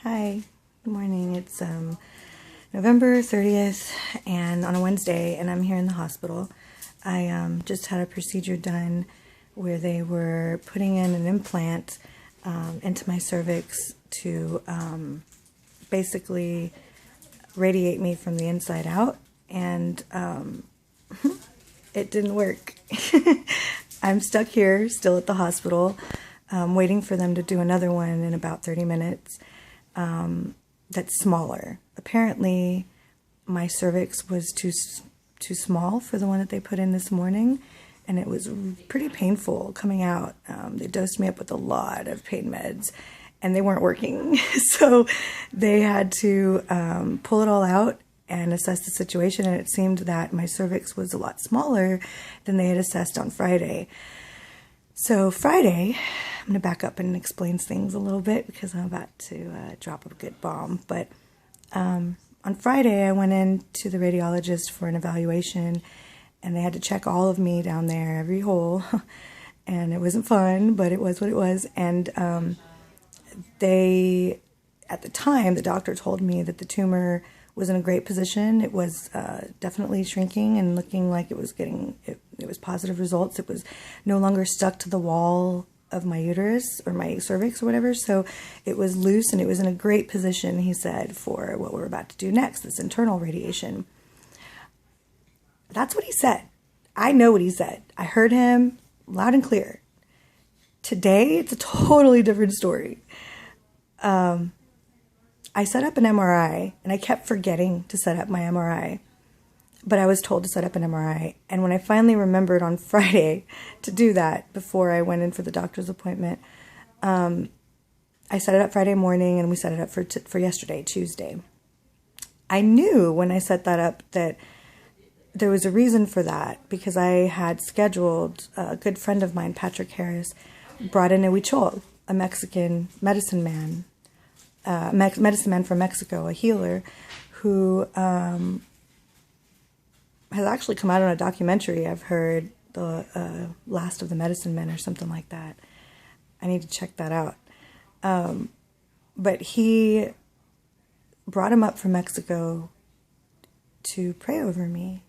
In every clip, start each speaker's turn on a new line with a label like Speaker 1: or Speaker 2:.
Speaker 1: Hi, good morning. It's November 30th and on a Wednesday, and I'm here in the hospital. I just had a procedure done where they were putting in an implant into my cervix to basically radiate me from the inside out, and it didn't work. I'm stuck here still at the hospital, waiting for them to do another one in about 30 minutes. That's smaller. Apparently, my cervix was too small for the one that they put in this morning, and it was pretty painful coming out. They dosed me up with a lot of pain meds, and they weren't working. So they had to pull it all out and assess the situation, and it seemed that my cervix was a lot smaller than they had assessed on Friday. So Friday, I'm going to back up and explain things a little bit because I'm about to drop a good bomb. But on Friday, I went in to the radiologist for an evaluation, and they had to check all of me down there, every hole. And it wasn't fun, but it was what it was. And at the time, the doctor told me that the tumor was in a great position. It was definitely shrinking and looking like it was getting, it was positive results. It was no longer stuck to the wall of my uterus or my cervix or whatever. So it was loose and it was in a great position, he said, for what we're about to do next, this internal radiation. That's what he said. I know what he said. I heard him loud and clear. Today, it's a totally different story. I set up an MRI, and I kept forgetting to set up my MRI, but I was told to set up an MRI. And when I finally remembered on Friday to do that before I went in for the doctor's appointment, I set it up Friday morning, and we set it up for yesterday, Tuesday. I knew when I set that up that there was a reason for that, because I had scheduled, a good friend of mine, Patrick Harris, brought in a huichol, a Mexican medicine man, medicine man from Mexico, a healer, who has actually come out on a documentary. I've heard, the Last of the Medicine Men or something like that. I need to check that out. But he brought him up from Mexico to pray over me,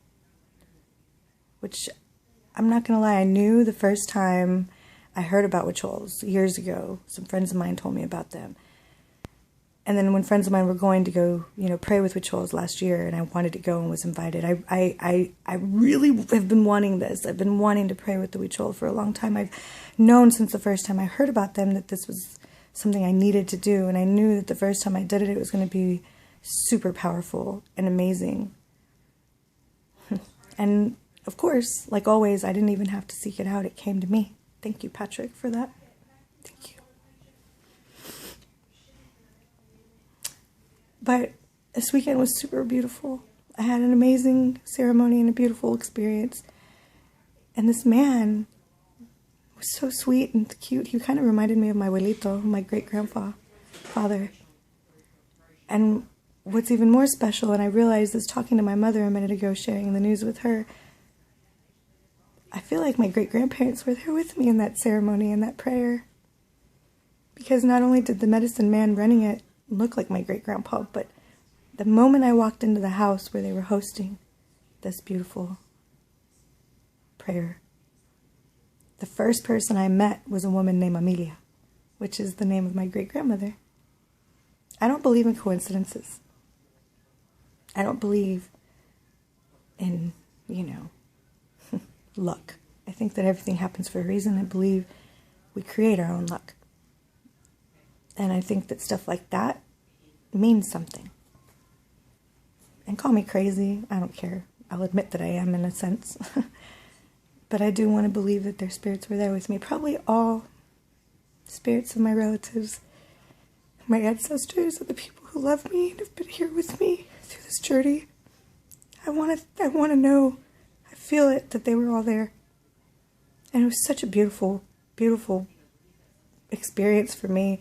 Speaker 1: which I'm not going to lie, I knew the first time I heard about huichols years ago. Some friends of mine told me about them. And then when friends of mine were going to go, pray with huichols last year, and I wanted to go and was invited, I really have been wanting this. I've been wanting to pray with the huichol for a long time. I've known since the first time I heard about them that this was something I needed to do, and I knew that the first time I did it, it was going to be super powerful and amazing. And of course, like always, I didn't even have to seek it out. It came to me. Thank you, Patrick, for that. Thank you. But this weekend was super beautiful. I had an amazing ceremony and a beautiful experience. And this man was so sweet and cute. He kind of reminded me of my abuelito, my great-grandfather. And what's even more special, and I realized this talking to my mother a minute ago, sharing the news with her, I feel like my great-grandparents were there with me in that ceremony and that prayer. Because not only did the medicine man running it look like my great-grandpa, but the moment I walked into the house where they were hosting this beautiful prayer, the first person I met was a woman named Amelia, which is the name of my great-grandmother. I don't believe in coincidences. I don't believe in, luck. I think that everything happens for a reason. I believe we create our own luck. And I think that stuff like that means something. And call me crazy. I don't care. I'll admit that I am in a sense. But I do want to believe that their spirits were there with me. Probably all spirits of my relatives, my ancestors, and the people who love me and have been here with me through this journey. I want to know, I feel it, that they were all there. And it was such a beautiful, beautiful experience for me,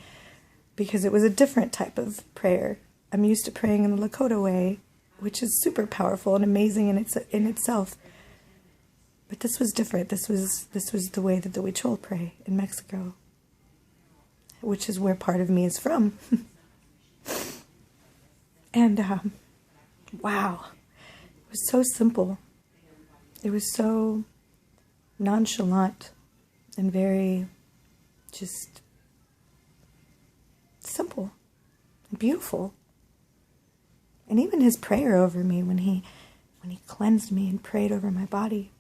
Speaker 1: because it was a different type of prayer. I'm used to praying in the Lakota way, which is super powerful and amazing in itself. But this was different. This was the way that the huichol pray in Mexico, which is where part of me is from. And wow, it was so simple. It was so nonchalant and very just simple and beautiful. And even his prayer over me when he cleansed me and prayed over my body,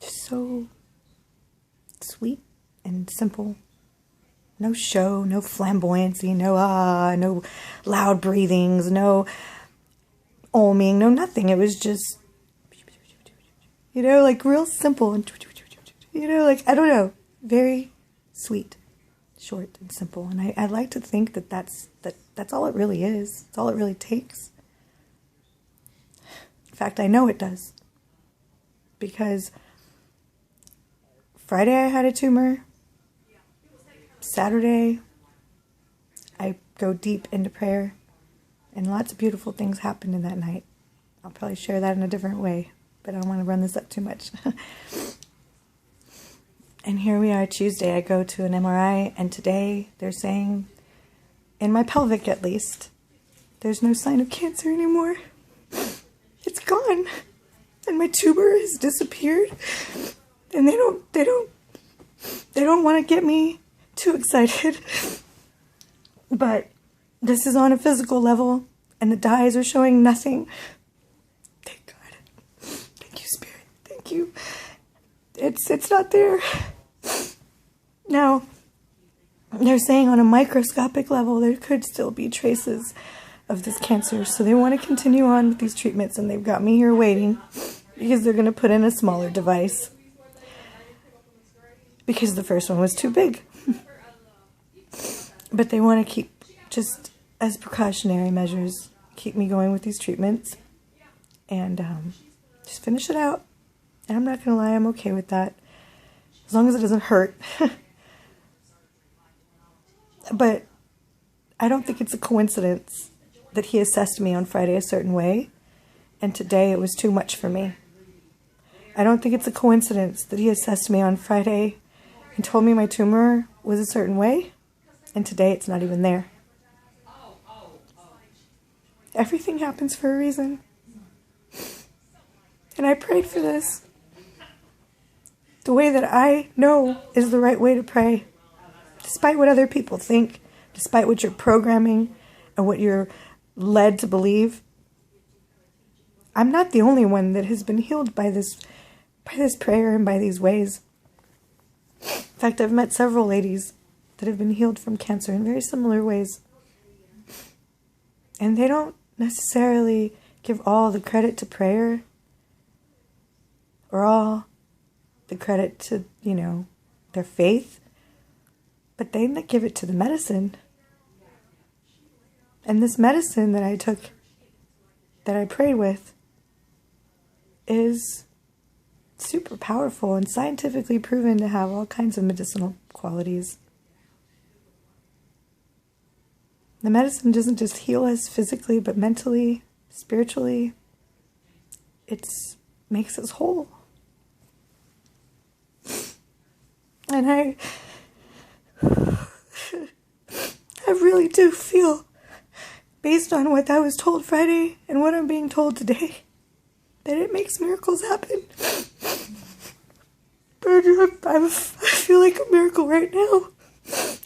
Speaker 1: just so sweet and simple. No show, no flamboyancy, no loud breathings, no oming, no nothing. It was just, like real simple and, like, I don't know, very sweet, short and simple. And I like to think that that's all it really is. It's all it really takes. In fact, I know it does. Because Friday I had a tumor. Saturday I go deep into prayer. And lots of beautiful things happened in that night. I'll probably share that in a different way. But I don't want to run this up too much. And here we are Tuesday. I go to an MRI. And today they're saying, in my pelvic at least, there's no sign of cancer anymore. It's gone. And my tumor has disappeared. And they don't want to get me too excited. But this is on a physical level, and the dyes are showing nothing. Thank God. Thank you, Spirit. Thank you. It's not there. Now, they're saying on a microscopic level there could still be traces of this cancer, so they want to continue on with these treatments, and they've got me here waiting because they're going to put in a smaller device because the first one was too big. But they want to keep, just as precautionary measures, keep me going with these treatments and just finish it out. And I'm not going to lie, I'm okay with that, as long as it doesn't hurt. But I don't think it's a coincidence that he assessed me on Friday a certain way, and today it was too much for me. I don't think it's a coincidence that he assessed me on Friday and told me my tumor was a certain way, and today it's not even there. Everything happens for a reason. And I prayed for this the way that I know is the right way to pray. Despite what other people think, despite what you're programming and what you're led to believe, I'm not the only one that has been healed by this prayer and by these ways. In fact, I've met several ladies that have been healed from cancer in very similar ways. And they don't necessarily give all the credit to prayer or all the credit to, their faith, but they give it to the medicine. And this medicine that I took, that I prayed with, is super powerful and scientifically proven to have all kinds of medicinal qualities. The medicine doesn't just heal us physically, but mentally, spiritually. It makes us whole. And I really do feel, based on what I was told Friday and what I'm being told today, that it makes miracles happen. But I feel like a miracle right now.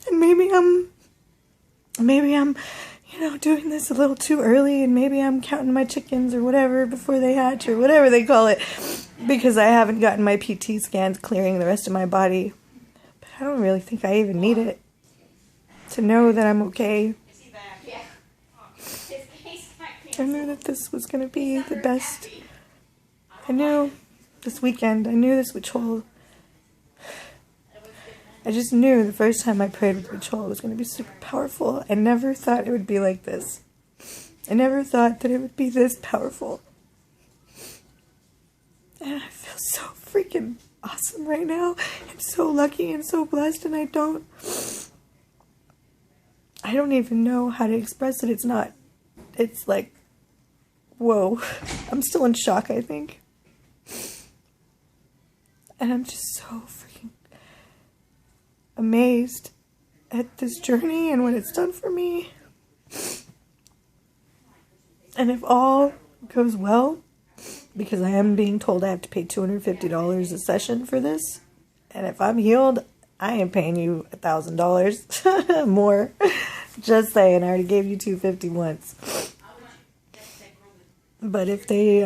Speaker 1: And maybe I'm doing this a little too early, and maybe I'm counting my chickens or whatever before they hatch or whatever they call it, because I haven't gotten my PT scans clearing the rest of my body. But I don't really think I even need it to know that I'm okay. I knew that this was going to be the best. I knew this weekend, I knew this Witch-Hole. I just knew the first time I prayed with Witch-Hole it was going to be super powerful. I never thought it would be like this. I never thought that it would be this powerful. And I feel so freaking awesome right now. I'm so lucky and so blessed, and I don't even know how to express it. It's like, whoa. I'm still in shock, I think. And I'm just so freaking amazed at this journey and what it's done for me. And if all goes well, because I am being told I have to pay $250 a session for this, and if I'm healed, I am paying you $1,000 more. Just saying, I already gave you $250 once. But if they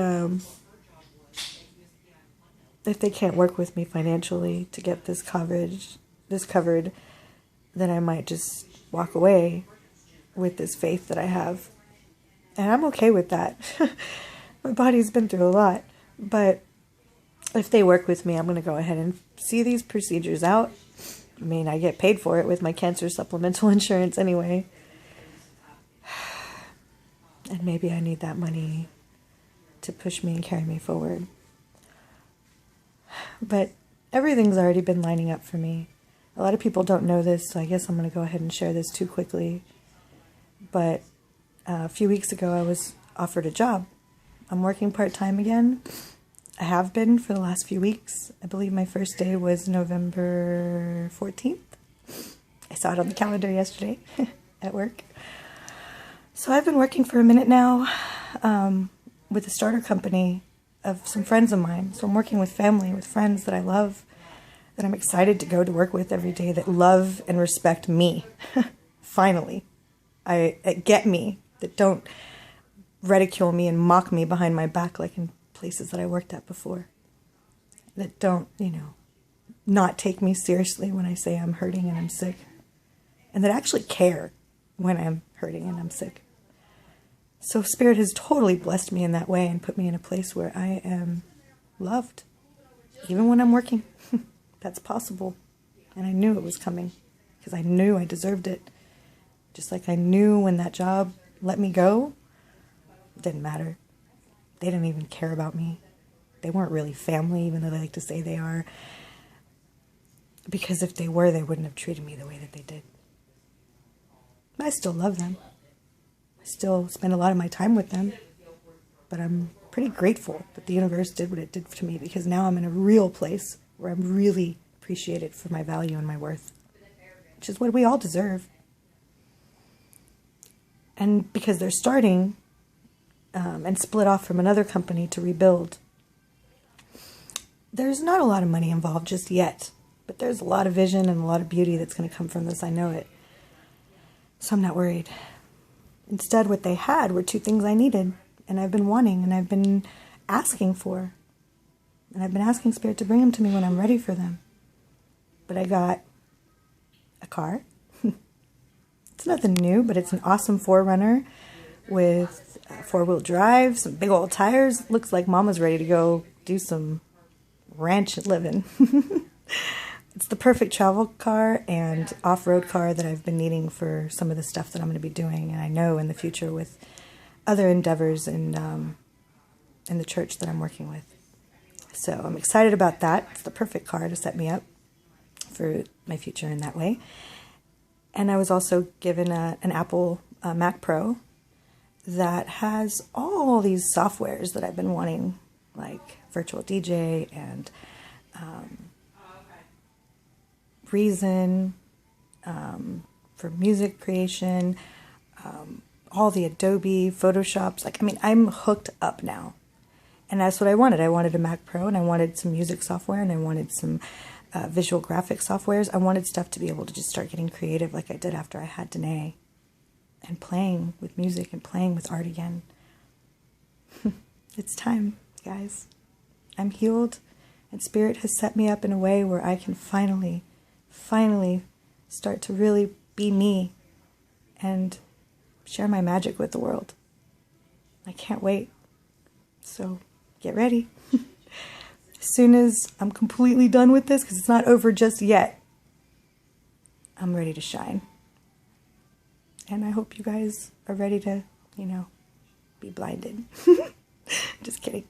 Speaker 1: can't work with me financially to get this covered, then I might just walk away with this faith that I have. And I'm okay with that. My body's been through a lot. But if they work with me, I'm going to go ahead and see these procedures out. I mean, I get paid for it with my cancer supplemental insurance anyway. And maybe I need that money to push me and carry me forward. But everything's already been lining up for me. A lot of people don't know this, so I guess I'm going to go ahead and share this too quickly. But a few weeks ago, I was offered a job. I'm working part-time again. I have been for the last few weeks. I believe my first day was November 14th. I saw it on the calendar yesterday at work. So I've been working for a minute now with a starter company of some friends of mine. So I'm working with family, with friends that I love, that I'm excited to go to work with every day, that love and respect me. Finally. Get me, that don't ridicule me and mock me behind my back like in places that I worked at before. That don't, not take me seriously when I say I'm hurting and I'm sick. And that actually care when I'm hurting and I'm sick. So Spirit has totally blessed me in that way and put me in a place where I am loved. Even when I'm working. That's possible. And I knew it was coming because I knew I deserved it. Just like I knew when that job let me go, it didn't matter. They didn't even care about me. They weren't really family, even though they like to say they are. Because if they were, they wouldn't have treated me the way that they did. But I still love them. I still spend a lot of my time with them. But I'm pretty grateful that the universe did what it did to me, because now I'm in a real place where I'm really appreciated for my value and my worth, which is what we all deserve. And because they're starting and split off from another company to rebuild, there's not a lot of money involved just yet. But there's a lot of vision and a lot of beauty that's going to come from this. I know it. So I'm not worried. Instead, what they had were two things I needed. And I've been wanting and I've been asking for. And I've been asking Spirit to bring them to me when I'm ready for them. But I got a car. It's nothing new, but it's an awesome 4Runner with 4-wheel drive, some big old tires. Looks like Mama's ready to go do some ranch living. It's the perfect travel car and off-road car that I've been needing for some of the stuff that I'm going to be doing. And I know in the future with other endeavors in the church that I'm working with. So I'm excited about that. It's the perfect car to set me up for my future in that way. And I was also given an Apple Mac Pro that has all these softwares that I've been wanting, like Virtual DJ and Reason for music creation, all the Adobe Photoshops. I'm hooked up now. And that's what I wanted. I wanted a Mac Pro, and I wanted some music software, and I wanted some visual graphic softwares. I wanted stuff to be able to just start getting creative like I did after I had Danae, and playing with music and playing with art again. It's time, guys. I'm healed, and Spirit has set me up in a way where I can finally start to really be me and share my magic with the world. I can't wait. So get ready. As soon as I'm completely done with this, because it's not over just yet, I'm ready to shine. And I hope you guys are ready to, be blinded. Just kidding.